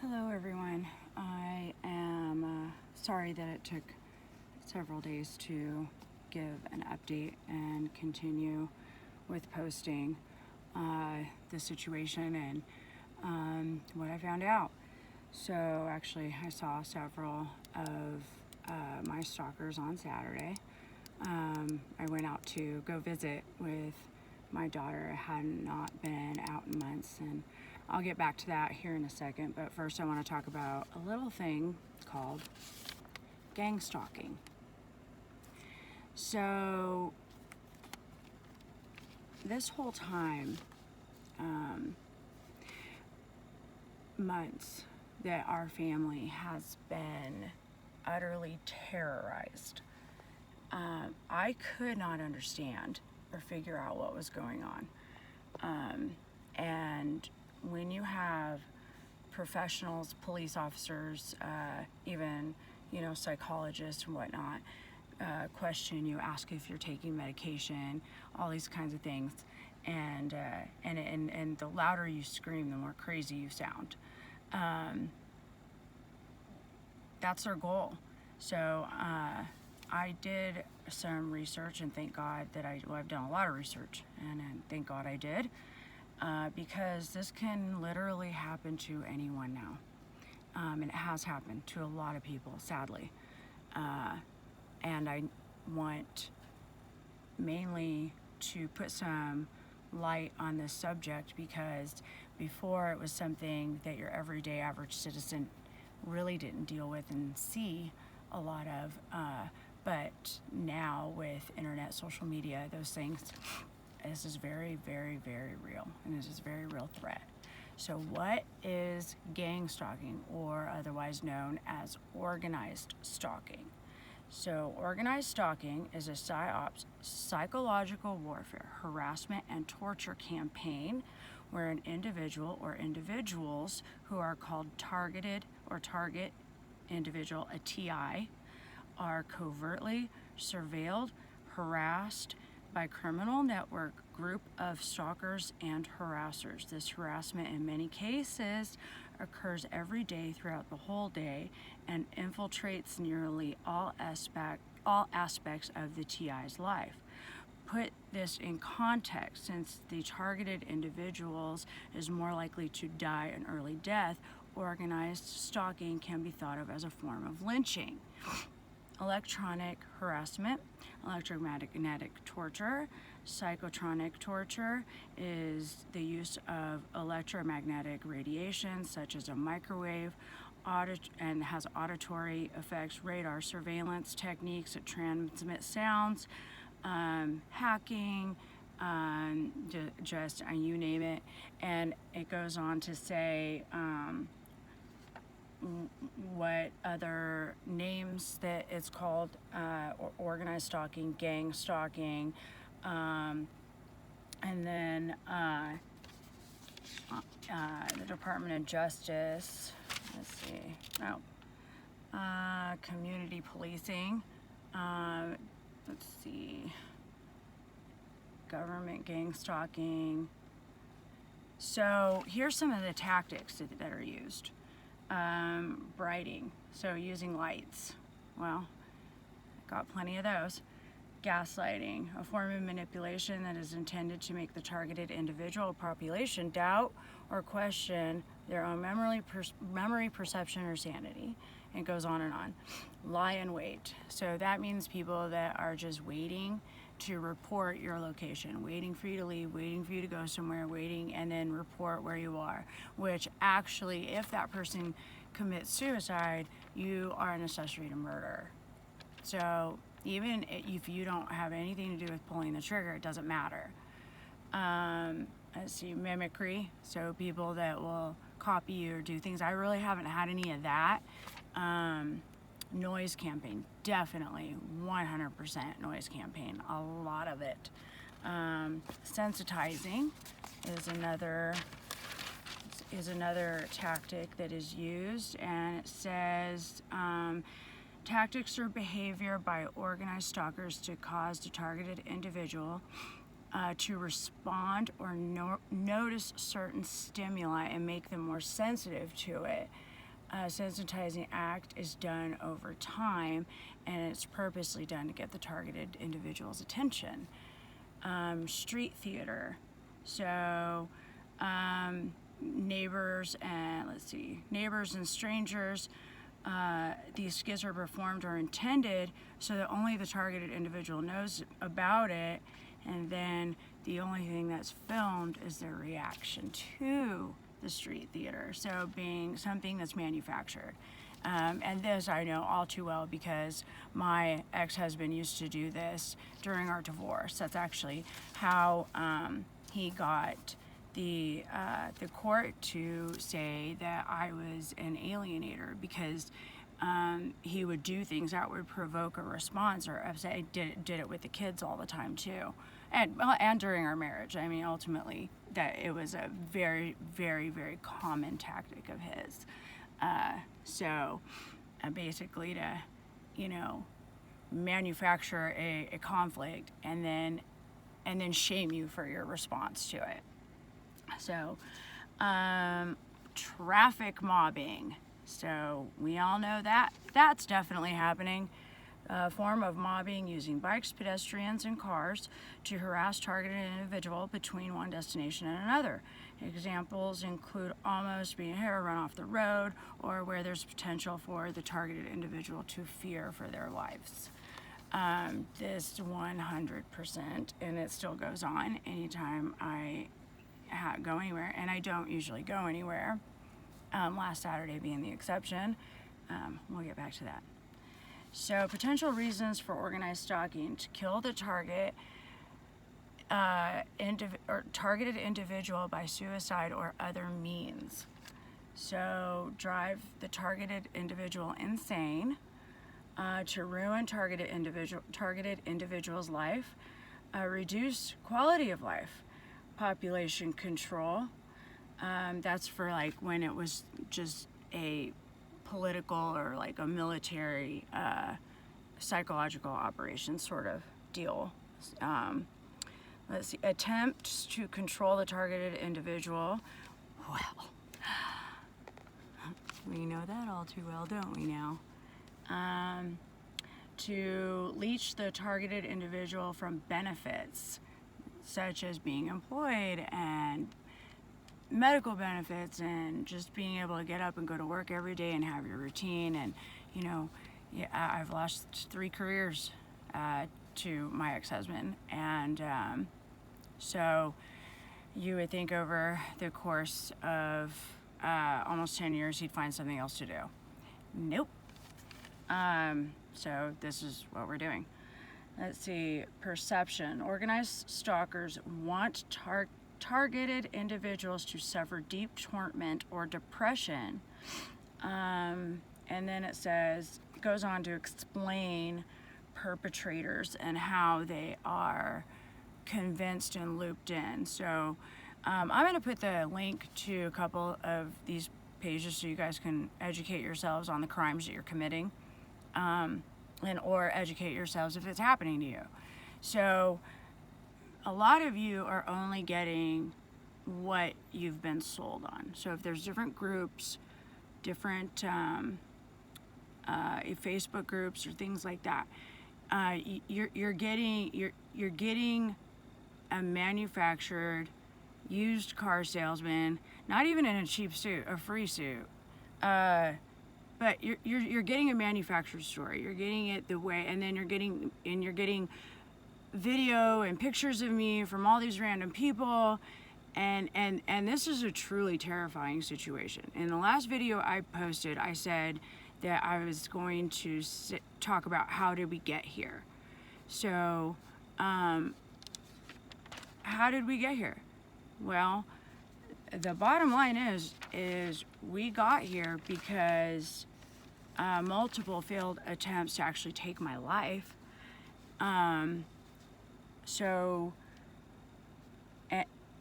Hello everyone. I am sorry that it took several days to give an update and continue with posting the situation and what I found out. So actually I saw several of my stalkers on Saturday. I went out to go visit with my daughter. I had not been out in months, and I'll get back to that here in a second, but first I want to talk about a little thing called gang stalking. So this whole time, months, that our family has been utterly terrorized. I could not understand or figure out what was going on. And when you have professionals, police officers, even, psychologists and whatnot, question you, ask if you're taking medication, all these kinds of things, and the louder you scream, the more crazy you sound. That's their goal. So I did some research, and thank God that I've done a lot of research, and thank God I did. Because this can literally happen to anyone now. And it has happened to a lot of people, sadly. And I want mainly to put some light on this subject, because before it was something that your everyday average citizen really didn't deal with and see a lot of. But now with internet, social media, those things, this is very, very, very real, and this is a very real threat. So what is gang stalking, or otherwise known as organized stalking? So organized stalking is a PsyOps, psychological warfare, harassment, and torture campaign where an individual or individuals who are called targeted or target individual, a TI, are covertly surveilled, harassed by criminal network group of stalkers and harassers. This harassment in many cases occurs every day throughout the whole day and infiltrates nearly all aspects of the TI's life. Put this in context, since the targeted individuals is more likely to die an early death, organized stalking can be thought of as a form of lynching. Electronic harassment, electromagnetic torture, psychotronic torture is the use of electromagnetic radiation, such as a microwave, and has auditory effects, radar surveillance techniques that transmit sounds, hacking, just you name it. And it goes on to say what other names that it's called: organized stalking, gang stalking, and then the Department of Justice, community policing, government gang stalking. So here's some of the tactics that are used. Brighting, so using lights. Well, got plenty of those. Gaslighting, a form of manipulation that is intended to make the targeted individual or population doubt or question their own memory, perception, or sanity. And it goes on and on. Lie in wait, so that means people that are just waiting to report your location, waiting for you to leave, waiting for you to go somewhere, waiting, and then report where you are, which actually, if that person commits suicide, you are an accessory to murder. So even if you don't have anything to do with pulling the trigger, it doesn't matter. Let's see, mimicry, so people that will copy you or do things. I really haven't had any of that. Noise campaign, definitely 100% noise campaign, a lot of it. Sensitizing is another tactic that is used, and it says tactics or behavior by organized stalkers to cause the targeted individual to respond or notice certain stimuli and make them more sensitive to it. sensitizing act is done over time, and it's purposely done to get the targeted individual's attention. Street theater. So neighbors and strangers, these skits are performed or intended so that only the targeted individual knows about it, and then the only thing that's filmed is their reaction to the street theater, so being something that's manufactured. And this I know all too well because my ex-husband used to do this during our divorce. That's actually how he got the court to say that I was an alienator, because he would do things that would provoke a response or upset. I did it with the kids all the time too, and during our marriage. I mean, ultimately, that it was a very, very, very common tactic of his. So basically to, manufacture a conflict and then shame you for your response to it. So, traffic mobbing. So we all know that that's definitely happening. A form of mobbing using bikes, pedestrians, and cars to harass targeted individual between one destination and another. Examples include almost being hit or run off the road, or where there's potential for the targeted individual to fear for their lives. This 100%, and it still goes on anytime I go anywhere, and I don't usually go anywhere. Last Saturday being the exception. We'll get back to that. So, potential reasons for organized stalking: to kill the targeted individual by suicide or other means. So, drive the targeted individual insane, to ruin targeted individual's life, reduce quality of life, population control. That's for like when it was just a political or like a military psychological operation sort of deal. Let's see, attempts to control the targeted individual. Well, we know that all too well, don't we now? To leech the targeted individual from benefits, such as being employed and medical benefits and just being able to get up and go to work every day and have your routine. And I've lost 3 careers to my ex-husband, and so you would think over the course of almost 10 years he'd find something else to do. Nope. So this is what we're doing. Let's see, perception. Organized stalkers want targeted individuals to suffer deep torment or depression. And then it goes on to explain perpetrators and how they are convinced and looped in. So I'm going to put the link to a couple of these pages so you guys can educate yourselves on the crimes that you're committing, or educate yourselves if it's happening to you. So a lot of you are only getting what you've been sold on. So if there's different groups, different Facebook groups or things like that, you're getting a manufactured used car salesman, not even in a cheap suit, a free suit, but you're getting a manufactured story. You're getting it the way, and then you're getting video and pictures of me from all these random people, and this is a truly terrifying situation. In the last video I posted, I said that I was going to talk about how did we get here. So how did we get here? Well, the bottom line is we got here because multiple failed attempts to actually take my life. So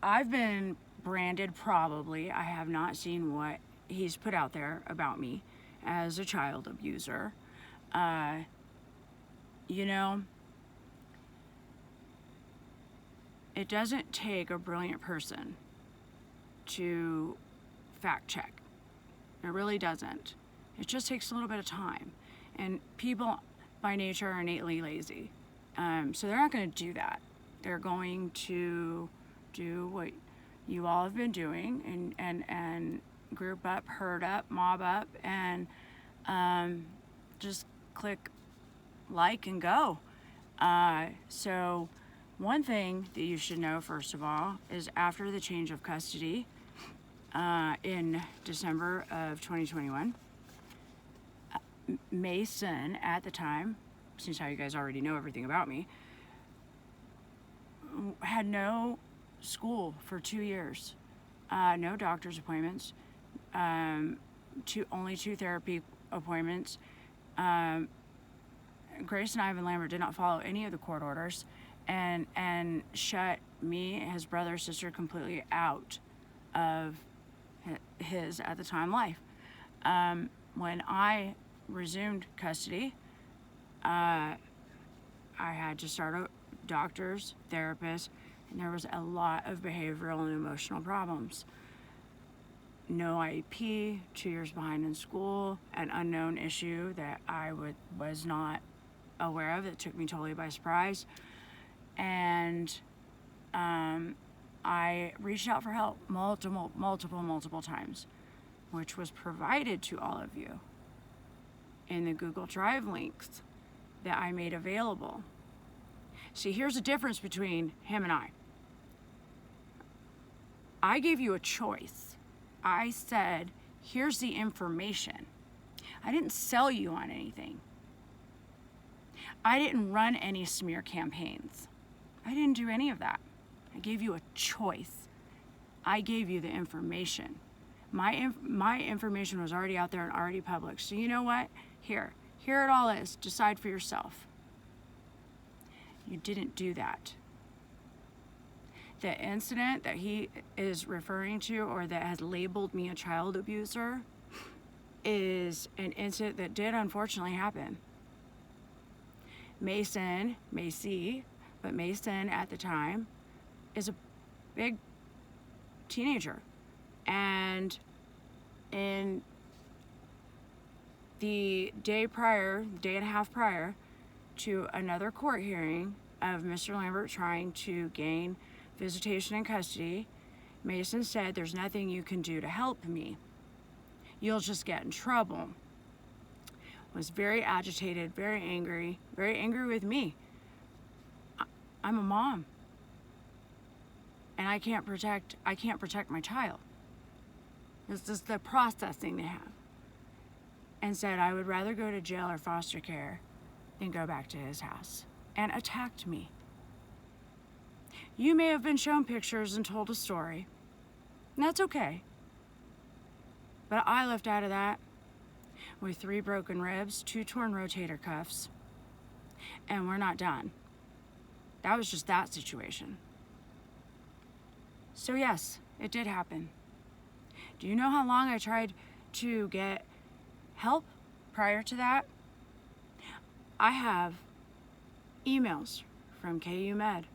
I've been branded, probably. I have not seen what he's put out there about me as a child abuser. It doesn't take a brilliant person to fact check It really doesn't. It just takes a little bit of time. And people by nature are innately lazy. So they're not going to do that. They're going to do what you all have been doing and group up, herd up, mob up, and just click like and go. So one thing that you should know, first of all, is after the change of custody in December of 2021, Mason at the time, since how you guys already know everything about me, had no school for 2 years, no doctor's appointments, only 2 therapy appointments. Grace and Ivan Lambert did not follow any of the court orders and shut me, his brother, sister completely out of his, at the time, life. When I resumed custody, I had to start doctors, therapists, and there was a lot of behavioral and emotional problems. No IEP, 2 years behind in school, an unknown issue that I was not aware of. It took me totally by surprise. And I reached out for help multiple times, which was provided to all of you in the Google Drive links that I made available. See, here's the difference between him and I. I gave you a choice. I said, here's the information. I didn't sell you on anything. I didn't run any smear campaigns. I didn't do any of that. I gave you a choice. I gave you the information. My information was already out there and already public. So you know what? Here it all is. Decide for yourself. You didn't do that. The incident that he is referring to, or that has labeled me a child abuser, is an incident that did unfortunately happen. Mason at the time is a big teenager. And in the day and a half prior to another court hearing of Mr. Lambert trying to gain visitation and custody, Mason said, "There's nothing you can do to help me. You'll just get in trouble." Was very agitated, very angry with me. I'm a mom. And I can't protect my child. This is the processing they have. And said I would rather go to jail or foster care than go back to his house. And attacked me. You may have been shown pictures and told a story. And that's okay. But I left out of that with 3 broken ribs, 2 torn rotator cuffs, and we're not done. That was just that situation. So yes, it did happen. Do you know how long I tried to get help prior to that? I have emails from KU Med,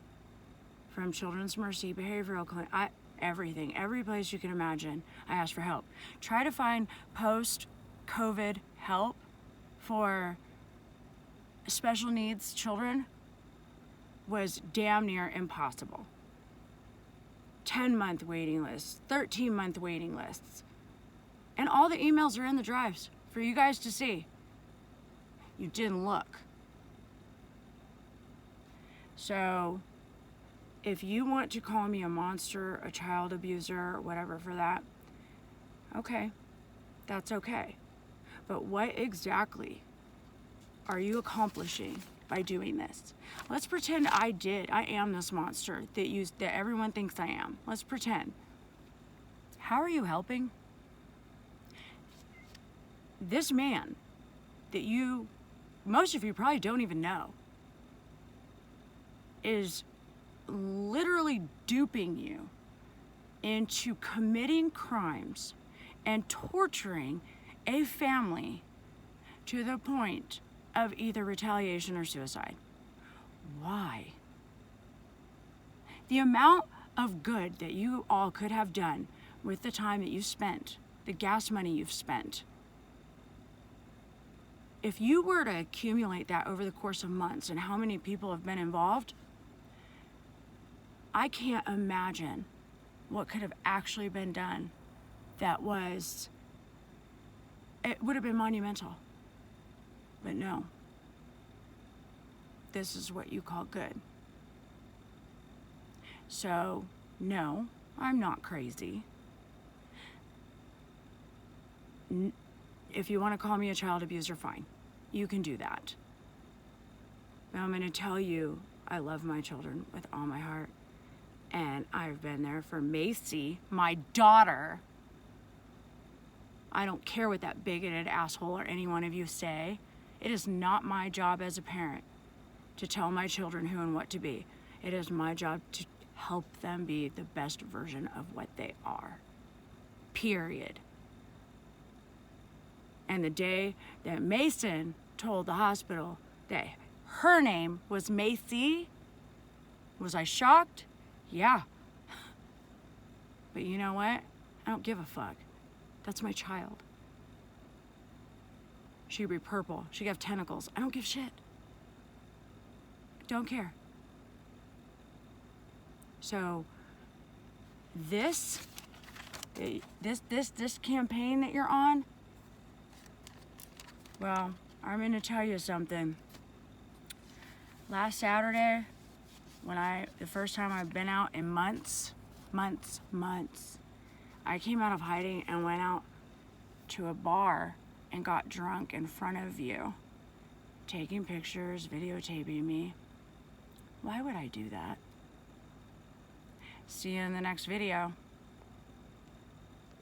from Children's Mercy Behavioral Clinic, everything, every place you can imagine. I asked for help. Try to find post-COVID help for special needs children was damn near impossible. 10-month waiting lists, 13-month waiting lists. And all the emails are in the drives for you guys to see. You didn't look. So if you want to call me a monster, a child abuser, or whatever for that, okay, that's okay. But what exactly are you accomplishing by doing this? Let's pretend I am this monster that everyone thinks I am. Let's pretend. How are you helping? This man that most of you probably don't even know, is literally duping you into committing crimes and torturing a family to the point of either retaliation or suicide. Why? The amount of good that you all could have done with the time that you spent the gas money you've spent. If you were to accumulate that over the course of months and how many people have been involved, I can't imagine what could have actually been done that was, it would have been monumental. But no, this is what you call good. So, no, I'm not crazy. If you want to call me a child abuser, fine. You can do that. But I'm going to tell you, I love my children with all my heart. And I've been there for Macy, my daughter. I don't care what that bigoted asshole or any one of you say. It is not my job as a parent to tell my children who and what to be. It is my job to help them be the best version of what they are. Period. And the day that Mason told the hospital that her name was Macy, was I shocked? Yeah. But you know what? I don't give a fuck. That's my child. She could be purple. She could have tentacles. I don't give shit. Don't care. So this campaign that you're on, well, I'm gonna tell you something. Last Saturday, the first time I've been out in months, I came out of hiding and went out to a bar and got drunk in front of you, taking pictures, videotaping me. Why would I do that? See you in the next video.